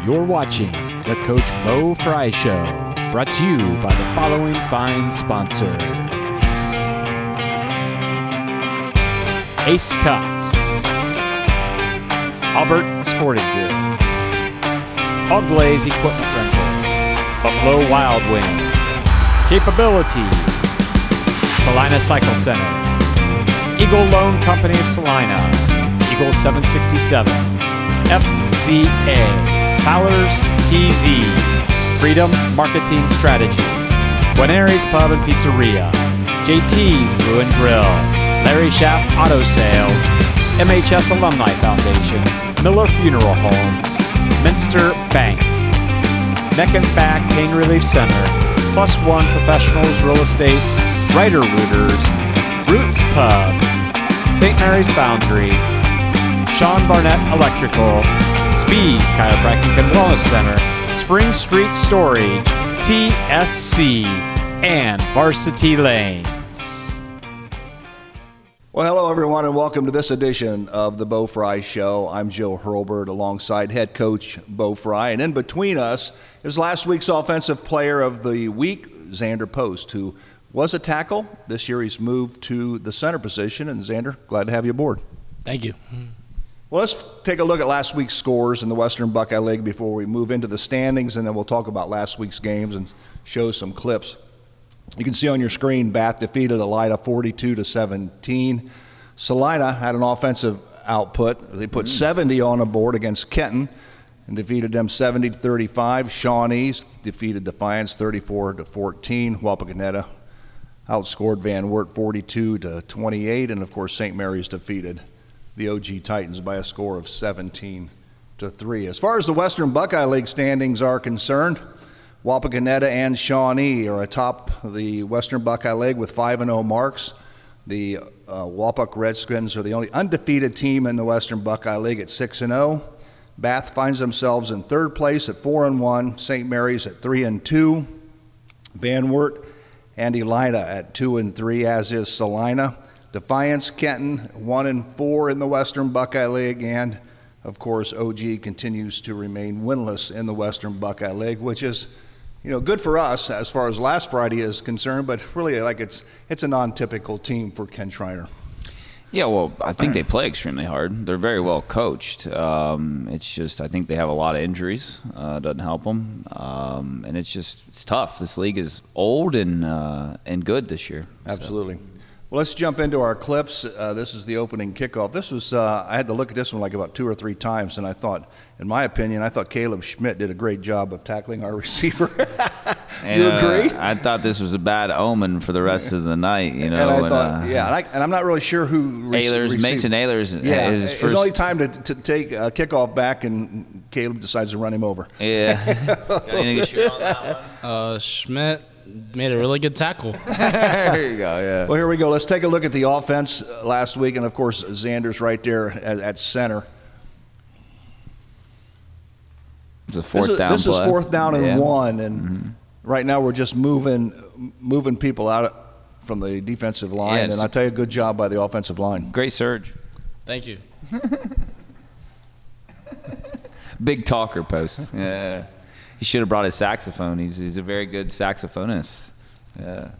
You're watching the Coach Bo Frye Show, brought to you by the following fine sponsors. Ace Cuts, Albert Sporting Goods, All Blaze Equipment Rental, Buffalo Wild Wing, Capability, Salina Cycle Center, Eagle Loan Company of Salina, Eagle 767, FCA, Fowler's TV, Freedom Marketing Strategies, Guarneri's Pub and Pizzeria, JT's Brew and Grill, Larry Schaff Auto Sales, MHS Alumni Foundation, Miller Funeral Homes, Minster Bank, Neck and Back Pain Relief Center, Plus One Professionals Real Estate, Writer Rooters, Roots Pub, St. Mary's Foundry, Sean Barnett Electrical, Spees Chiropractic and Wellness Center, Spring Street Storage, TSC, and Varsity Lanes. Well, hello, everyone, and welcome to this edition of the Bo Frye Show. I'm Joe Hurlburt alongside head coach Bo Frye, and in between us is last week's Offensive Player of the Week, Xander Post, who was a tackle. This year he's moved to the center position, and Xander, glad to have you aboard. Thank you. Well, let's take a look at last week's scores in the Western Buckeye League before we move into the standings, and then we'll talk about last week's games and show some clips. You can see on your screen, Bath defeated Elida 42-17. Salina had an offensive output. They put 70 on the board against Kenton and defeated them 70-35. Shawnees defeated Defiance 34-14. Wapakoneta outscored Van Wert 42-28, and of course St. Mary's defeated the OG Titans by a score of 17-3. As far as the Western Buckeye League standings are concerned, Wapakoneta and Shawnee are atop the Western Buckeye League with 5-0 marks. The Wapak Redskins are the only undefeated team in the Western Buckeye League at 6-0. Bath finds themselves in third place at 4-1. St. Mary's at 3-2. Van Wert and Elida at 2-3, as is Salina. Defiance, Kenton, 1-4 in the Western Buckeye League, and of course OG continues to remain winless in the Western Buckeye League, which is, good for us as far as last Friday is concerned, but really it's a non-typical team for Ken Schreiner. Yeah, well, I think they play extremely hard. They're very well coached. It's just I think they have a lot of injuries. Doesn't help them, and it's tough. This league is old and good this year. Absolutely. So. Well, let's jump into our clips. This is the opening kickoff. This was I had to look at this one like about 2 or 3 times, and I thought, in my opinion, Caleb Schmidt did a great job of tackling our receiver. You agree? I thought this was a bad omen for the rest of the night. And I thought, and I'm not really sure who received. Mason Ehlers. Yeah, it was only time to take a kickoff back, and Caleb decides to run him over. Yeah. Got anything to shoot on that one? Schmidt made a really good tackle. There you go, yeah. Well, here we go. Let's take a look at the offense last week, and of course, Xander's right there at center. It's a fourth down. This is fourth down and 1, and right now we're just moving people out from the defensive line, and I tell you, good job by the offensive line. Great surge. Thank you. Big talker, Post. Yeah. He should have brought his saxophone. He's a very good saxophonist. Yeah.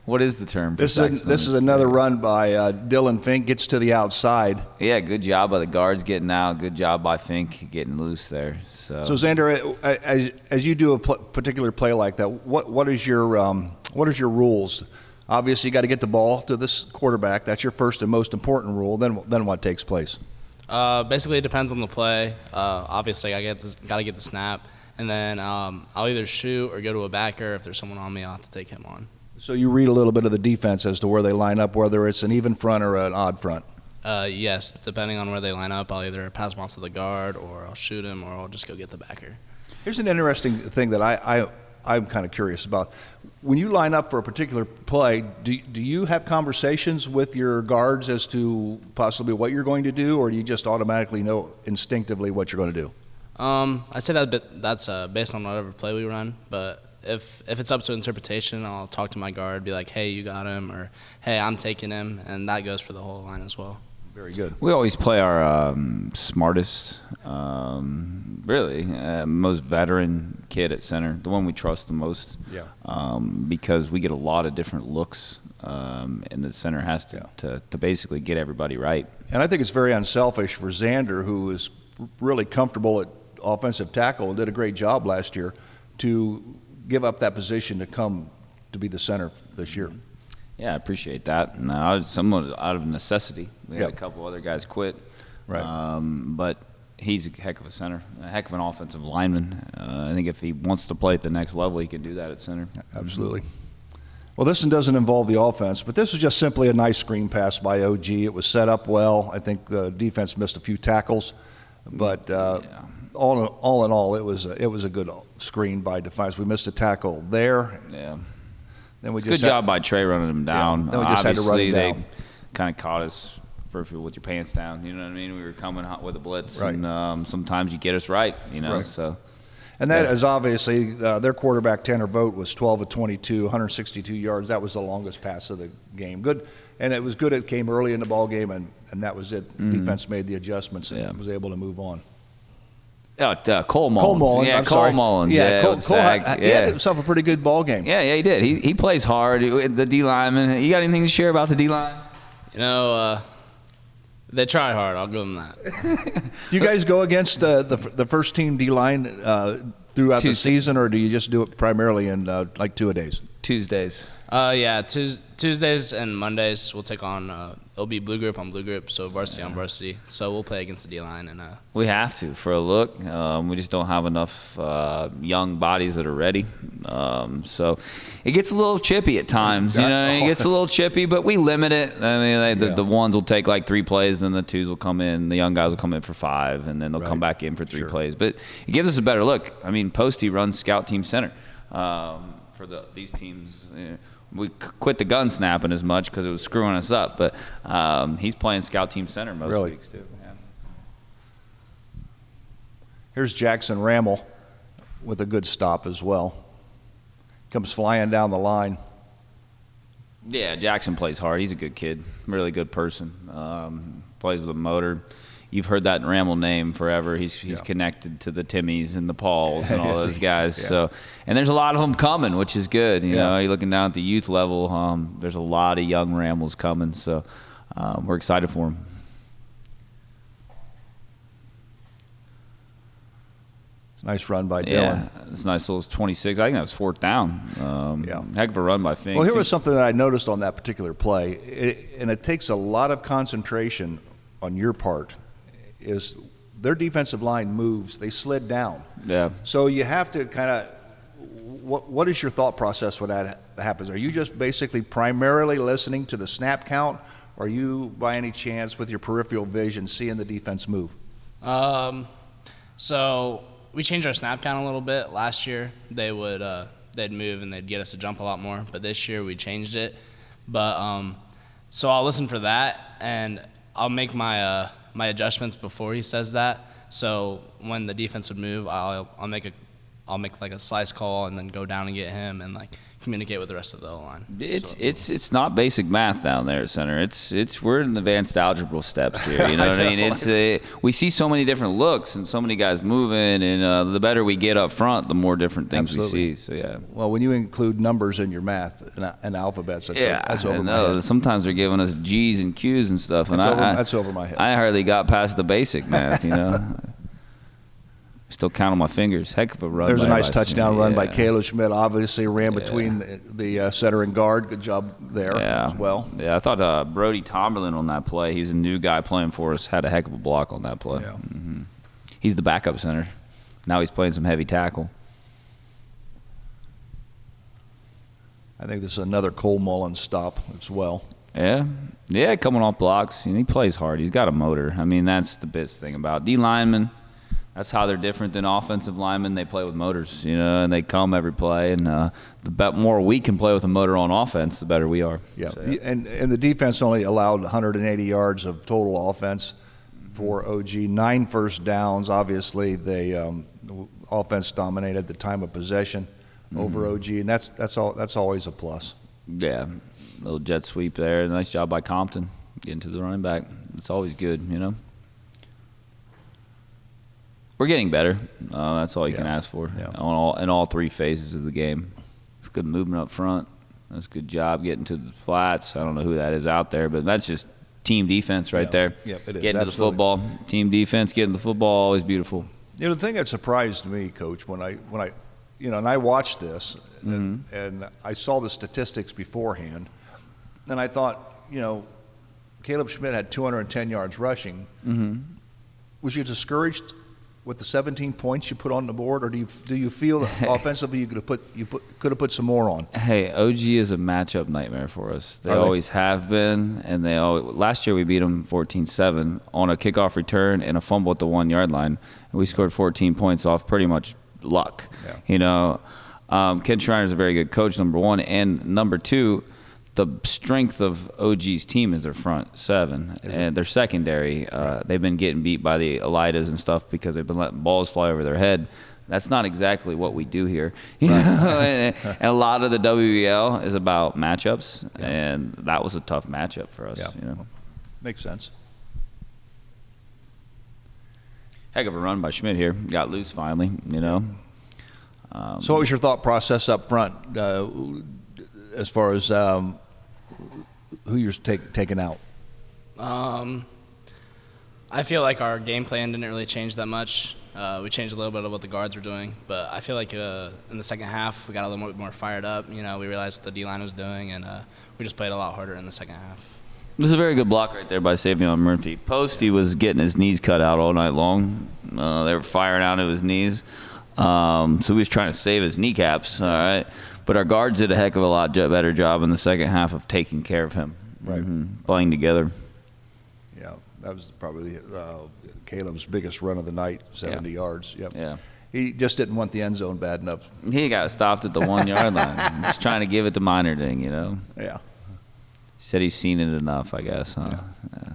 What is the term? This is another run by Dylan Fink. Gets to the outside. Yeah, good job by the guards getting out. Good job by Fink getting loose there. So Xander, as you do a particular play like that, what is your rules? Obviously, you got to get the ball to this quarterback. That's your first and most important rule. Then what takes place? Basically, it depends on the play. Obviously, I got to get the snap, and then I'll either shoot or go to a backer. If there's someone on me, I'll have to take him on. So you read a little bit of the defense as to where they line up, whether it's an even front or an odd front. Yes, depending on where they line up, I'll either pass them off to the guard, or I'll shoot him, or I'll just go get the backer. Here's an interesting thing that I'm kind of curious about. When you line up for a particular play, do you have conversations with your guards as to possibly what you're going to do, or do you just automatically know instinctively what you're going to do? I say that's based on whatever play we run, but if it's up to interpretation, I'll talk to my guard, be like, hey, you got him, or hey, I'm taking him, and that goes for the whole line as well. Very good. We always play our smartest, really, most veteran kid at center, the one we trust the most. Yeah. Because we get a lot of different looks, and the center has to basically get everybody right. And I think it's very unselfish for Xander, who is really comfortable at offensive tackle and did a great job last year, to give up that position to come to be the center this year. Yeah, I appreciate that. And somewhat out of necessity. We had a couple other guys quit. Right. But he's a heck of a center, a heck of an offensive lineman. I think if he wants to play at the next level, he can do that at center. Absolutely. Well, this one doesn't involve the offense, but this was just simply a nice screen pass by OG. It was set up well. I think the defense missed a few tackles, but all in all, it was a good screen by Defiance. We missed a tackle there. Yeah. Then we It's a good job by Trey running him down. Yeah, then we just had to run him down. They kind of caught us with your pants down. You know what I mean? We were coming hot with a blitz, Right. and sometimes you get us right. You know, Right. so. And that is obviously their quarterback, Tanner Vogt, was 12 of 22, 162 yards. That was the longest pass of the game. Good. And it was good. It came early in the ball game, and that was it. Defense made the adjustments and was able to move on. Cole Mullins. I'm Cole sorry. Mullins. Yeah, Cole sack. he had himself a pretty good ball game. Yeah, he did. He plays hard. The D lineman. You got anything to share about the D line? You know, they try hard. I'll give them that. Do you guys go against the first team D line throughout the season, or do you just do it primarily in like two-a-days? Tuesdays. Yeah, Tuesdays and Mondays we'll take on. It'll be blue group on blue group, so varsity on varsity. So we'll play against the D line and. We have to for a look. We just don't have enough young bodies that are ready. So it gets a little chippy at times. You know, it gets a little chippy, but we limit it. I mean, the ones will take like 3 plays, then the twos will come in. The young guys will come in for 5, and then they'll come back in for 3 plays. But it gives us a better look. I mean, Posty runs scout team center for these teams. We quit the gun snapping as much because it was screwing us up, but he's playing scout team center most weeks too. Yeah. Here's Jackson Rammel with a good stop as well. Comes flying down the line. Yeah, Jackson plays hard. He's a good kid, really good person. Plays with a motor. You've heard that Rammel name forever. He's connected to the Timmies and the Pauls and all those guys. So, and there's a lot of them coming, which is good. You know, you're looking down at the youth level. There's a lot of young Rammels coming. So, we're excited for them. It's a nice run by Dylan. Yeah, it's a nice little 26. I think that was 4th down. Heck of a run by Fink. Well, here was something that I noticed on that particular play, and it takes a lot of concentration on your part. Is their defensive line moves, they slid down. Yeah. So you have to kind of, what is your thought process when that happens? Are you just basically primarily listening to the snap count, or are you, by any chance, with your peripheral vision, seeing the defense move? So we changed our snap count a little bit. Last year they'd move and they'd get us to jump a lot more, but this year we changed it. But so I'll listen for that, and I'll make my adjustments before he says that. So when the defense would move, I'll make like a slice call and then go down and get him and like communicate with the rest of the O-line. It's not basic math down there at center. We're in the advanced algebra steps here. You know what I mean? We see so many different looks and so many guys moving, and the better we get up front, the more different things we see. So yeah. Well, when you include numbers in your math and alphabets, that's over my head. Sometimes they're giving us G's and Q's and stuff, and that's over my head. I hardly got past the basic math. You know. Still count on my fingers. Heck of a run. There's a nice touchdown run by Caleb Schmidt. Obviously ran between the center and guard. Good job there as well. Yeah, I thought Brody Tomberlin on that play, he's a new guy playing for us, had a heck of a block on that play. Yeah. He's the backup center. Now he's playing some heavy tackle. I think this is another Cole Mullins stop as well. Yeah, coming off blocks. And he plays hard. He's got a motor. I mean, that's the best thing about D linemen. That's how they're different than offensive linemen. They play with motors, you know, and they come every play. And the more we can play with a motor on offense, the better we are. Yeah, so, and the defense only allowed 180 yards of total offense for OG. 9 first downs. Obviously, the offense dominated the time of possession over OG, and that's always a plus. Yeah, little jet sweep there. Nice job by Compton getting to the running back. It's always good, you know. We're getting better. That's all you can ask for in all three phases of the game. Good movement up front. That's a good job getting to the flats. I don't know who that is out there, but that's just team defense right there. Yep, it is. Getting to the football. Team defense, getting to the football, always beautiful. You know, the thing that surprised me, Coach, when I and I watched this and I saw the statistics beforehand, and I thought, Caleb Schmidt had 210 yards rushing. Was you discouraged with the 17 points you put on the board, or do you feel that offensively you could have put some more on? Hey, OG is a matchup nightmare for us. They always have been, and last year we beat them 14-7 on a kickoff return and a fumble at the 1 yard line, and we scored 14 points off pretty much luck. Ken Schreiner's a very good coach, number one, and number two, the strength of OG's team is their front seven and their secondary. They've been getting beat by the Elidas and stuff because they've been letting balls fly over their head. That's not exactly what we do here. And a lot of the WBL is about matchups, and that was a tough matchup for us. Makes sense. Heck of a run by Schmidt here. Got loose finally, So what was your thought process up front as far as who you're taking out? I feel like our game plan didn't really change that much. We changed a little bit of what the guards were doing, but I feel like in the second half we got a little more fired up. We realized what the D-line was doing, and we just played a lot harder in the second half. This is a very good block right there by Savion Murphy. Posty was getting his knees cut out all night long. They were firing out of his knees. So he was trying to save his kneecaps, all right? But our guards did a heck of a lot better job in the second half of taking care of him. Right. Playing together. Yeah, that was probably Caleb's biggest run of the night, 70 yards. Yep. Yeah. He just didn't want the end zone bad enough. He got stopped at the 1 yard line. He's trying to give it to Minor Ding, Yeah. He said he's seen it enough, I guess, huh? Yeah.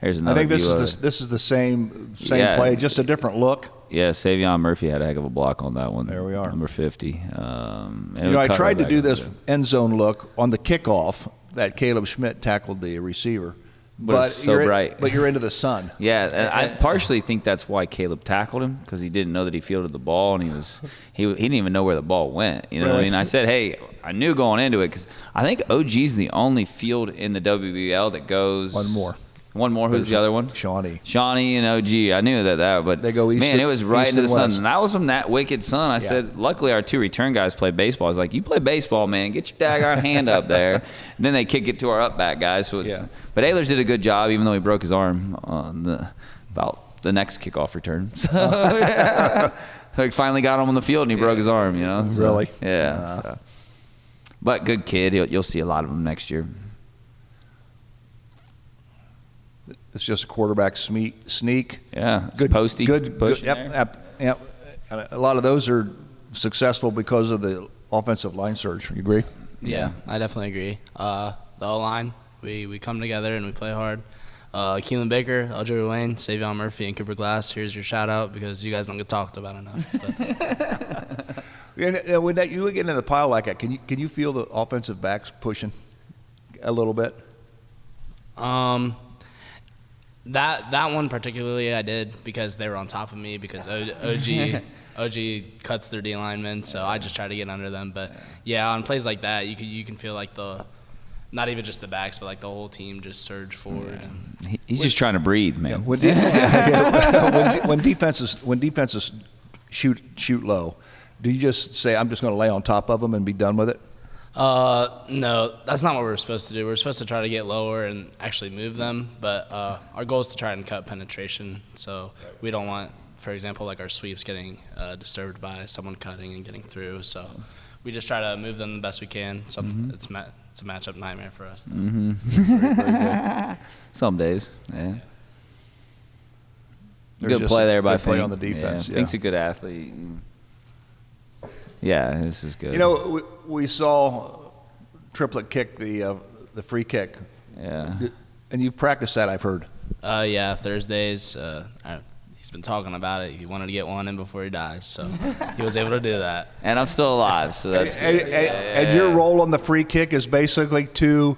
Here's another I think view this is the same play, just a different look. Yeah, Savion Murphy had a heck of a block on that one. There we are. Number 50. I tried to do this end zone look on the kickoff that Caleb Schmidt tackled the receiver. But it's so bright. But you're into the sun. Yeah, and I partially think that's why Caleb tackled him, because he didn't know that he fielded the ball, and he didn't even know where the ball went. You know what I mean? I said, hey, I knew going into it, because I think OG's the only field in the WBL that goes One more. Who's the other one? Shawnee and OG. I knew that, but they go east. Man, it was right into the sun. And that was from that wicked sun. I Yeah. said, luckily our two return guys play baseball. I was like, you play baseball, man. Get your daggone hand up there. And then they kick it to our up back guys. So but Ehlers did a good job, even though he broke his arm on about the next kickoff return. So like finally got him on the field and he broke his arm. So, really? Yeah. So. But good kid. You'll see a lot of him next year. It's just a quarterback sneak. Yeah, it's good, posty. Good. Push Yep. And a lot of those are successful because of the offensive line surge. You agree? Yeah, I definitely agree. The O-line, we come together and we play hard. Keelan Baker, LJ Wayne, Savion Murphy, and Cooper Glass, here's your shout-out because you guys don't get talked about enough. And when you get in the pile like that, can you feel the offensive backs pushing a little bit? That one particularly I did because they were on top of me because OG cuts their D linemen, so I just try to get under them. But yeah, on plays like that, you can feel like not even just the backs, but like the whole team just surge forward. Yeah. He's just trying to breathe, man. When defenses shoot low, do you just say I'm just going to lay on top of them and be done with it? No, that's not what we're supposed to do. We're supposed to try to get lower and actually move them, but our goal is to try and cut penetration. So we don't want, for example, like our sweeps getting disturbed by someone cutting and getting through. So we just try to move them the best we can. So it's a matchup nightmare for us. Very, very good. Some days, yeah. There's Good play there by good play Fink. on the defense. Yeah. Fink's a good athlete. Yeah, this is good. We saw Triplet kick the free kick. Yeah. And you've practiced that, I've heard. Yeah, Thursdays. He's been talking about it. He wanted to get one in before he dies, so he was able to do that. And I'm still alive, so that's good. And your role on the free kick is basically to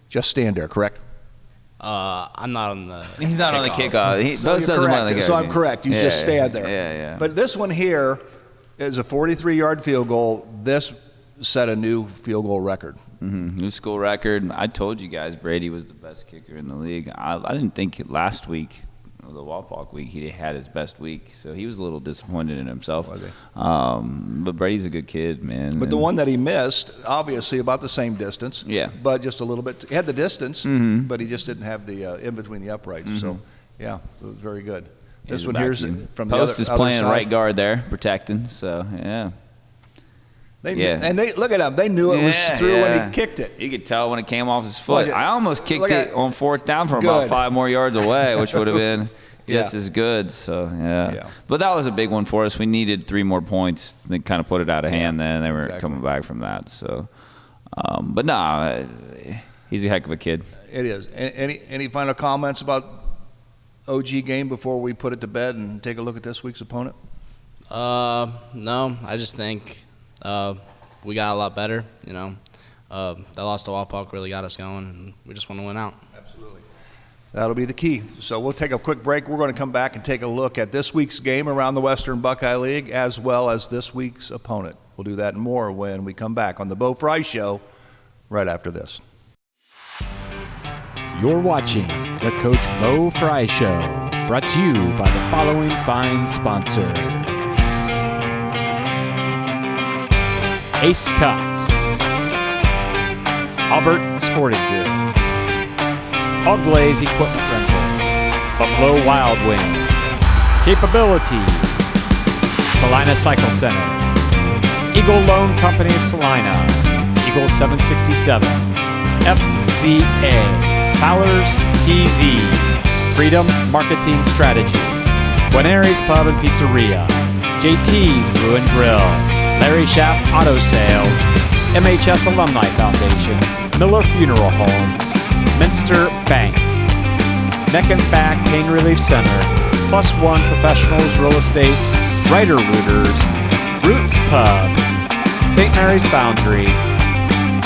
just stand there, correct? I'm not on the. He's not on the kickoff. So Bose you're doesn't correct. run the So I'm game. correct. You just stand there. Yeah. But this one here is a 43-yard field goal. This set a new field goal record. New school record. I told you guys Brady was the best kicker in the league. I didn't think last week, the Wapak week, he had his best week. So he was a little disappointed in himself. But Brady's a good kid, man. But the one that he missed, obviously about the same distance. Yeah. But just a little bit. He had the distance, but he just didn't have the in between the uprights. So, yeah, so it was very good. This one here's from the Post is other playing side. right guard there, protecting. So, yeah. And they look at him. They knew it was through when he kicked it. You could tell when it came off his foot. Look at- I almost kicked look at- it on fourth down from about Good. 5 more yards away, which would have been just Yeah. as good. So, Yeah. But that was a big one for us. We needed 3 more points. They kind of put it out of hand then. They were Exactly. coming back from that. So, but no, he's a heck of a kid. It is. Any final comments about OG game before we put it to bed and take a look at this week's opponent? No, I just think we got a lot better. That loss to Wapak really got us going, and we just want to win out. Absolutely. That'll be the key. So we'll take a quick break. We're going to come back and take a look at this week's game around the Western Buckeye League as well as this week's opponent. We'll do that and more when we come back on the Bo Frye Show right after this. You're watching the Coach Bo Frye Show, brought to you by the following fine sponsors. Ace Cuts, Albert Sporting Goods, All Glaze Equipment Rental, Buffalo Wild Wing, Capability, Salina Cycle Center, Eagle Loan Company of Salina, Eagle 767, FCA, Fowler's TV, Freedom Marketing Strategies, Buenaries Pub and Pizzeria, JT's Brew and Grill, Larry Schaff Auto Sales, MHS Alumni Foundation, Miller Funeral Homes, Minster Bank, Neck and Back Pain Relief Center, Plus One Professionals Real Estate, Writer Rooters, Roots Pub, St. Mary's Foundry,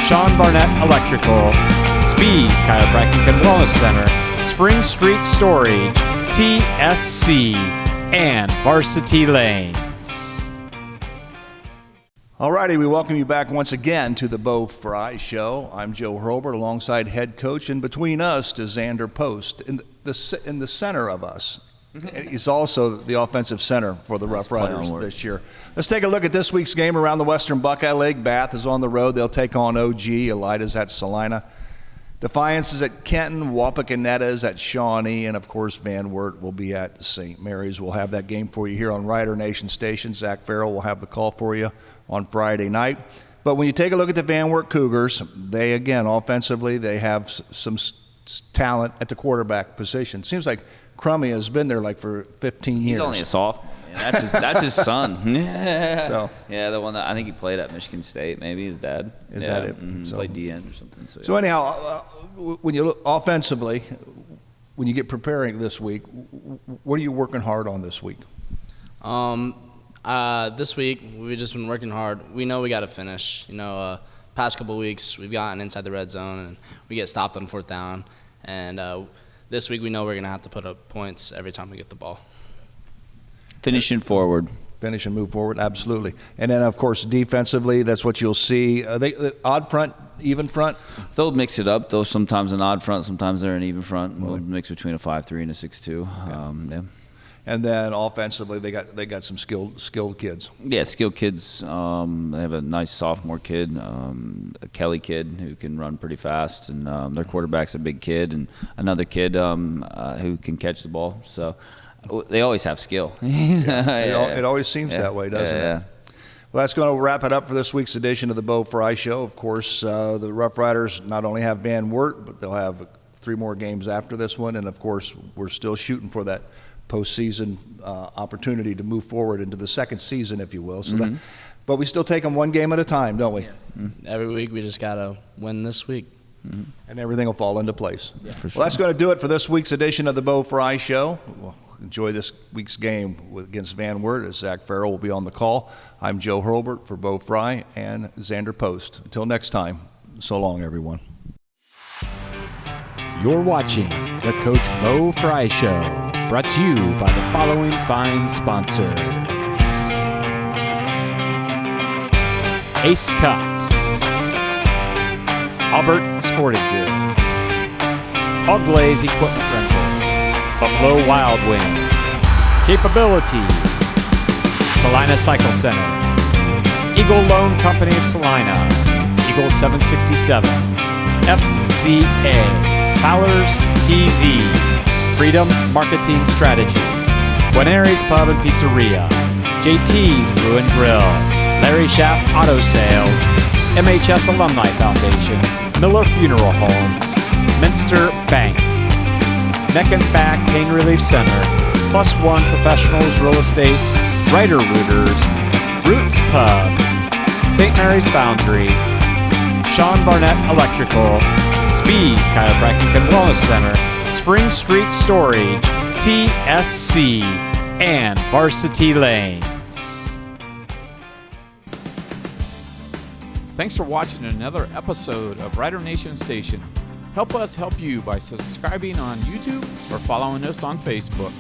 Sean Barnett Electrical, Spees Chiropractic and Wellness Center, Spring Street Storage, TSC, and Varsity Lanes. Alrighty, we welcome you back once again to the Bo Frye Show. I'm Joe Hurlbert alongside head coach, and between us is Xander Post. In the center of us, he's also the offensive center for the Rough Riders this year. Let's take a look at this week's game around the Western Buckeye League. Bath is on the road. They'll take on OG. Elida's at Salina. Defiance is at Kenton. Wapakoneta is at Shawnee. And, of course, Van Wert will be at St. Mary's. We'll have that game for you here on Rider Nation Station. Zach Farrell will have the call for you on Friday night. But when you take a look at the Van Wert Cougars, they, again, offensively, they have some talent at the quarterback position. Seems like Crummy has been there like for 15 years. He's only a sophomore. Man. That's his son. So, yeah, the one that I think he played at Michigan State. Maybe his dad. Is that it? So, played DN or something. So anyhow, when you look offensively, when you get preparing this week, what are you working hard on this week? This week we've just been working hard. We know we got to finish. Past couple weeks we've gotten inside the red zone and we get stopped on fourth down. And this week we know we're gonna have to put up points every time we get the ball. Finishing forward. Finish and move forward, absolutely. And then, of course, defensively, that's what you'll see. They odd front, even front? They'll mix it up. They'll sometimes an odd front, sometimes they're an even front. We'll mix between a 5-3 and a 6-2. Yeah. And then offensively, they got some skilled kids. Yeah, skilled kids. They have a nice sophomore kid, a Kelly kid who can run pretty fast, and their quarterback's a big kid, and another kid who can catch the ball. So they always have skill. It always seems that way, doesn't it? Well, that's going to wrap it up for this week's edition of the Bo Frye Show. Of course, the Rough Riders not only have Van Wert, but they'll have 3 more games after this one. And, of course, we're still shooting for that postseason opportunity to move forward into the second season, if you will. So but we still take them one game at a time, don't we? Yeah. Every week we just got to win this week. And everything will fall into place. Yeah, for sure. Well, that's going to do it for this week's edition of the Bo Frye Show. Well, enjoy this week's game against Van Wert as Zach Farrell will be on the call. I'm Joe Hurlbert for Bo Frye and Xander Post. Until next time, so long, everyone. You're watching The Coach Bo Frye Show, brought to you by the following fine sponsors. Ace Cuts, Albert Sporting Goods, Hog Blaze Equipment Rental, Buffalo Wild Wing, Capability, Salina Cycle Center, Eagle Loan Company of Salina, Eagle 767, FCA, Fowler's TV, Freedom Marketing Strategies, Guarneri's Pub and Pizzeria, JT's Brew and Grill, Larry Schaff Auto Sales, MHS Alumni Foundation, Miller Funeral Homes, Minster Bank, Neck and Back Pain Relief Center, Plus One Professionals Real Estate, Writer Rooters, Roots Pub, St. Mary's Foundry, Sean Barnett Electrical, Spees Chiropractic and Wellness Center, Spring Street Storage, TSC, and Varsity Lanes. Thanks for watching another episode of Rider Nation Station. Help us help you by subscribing on YouTube or following us on Facebook.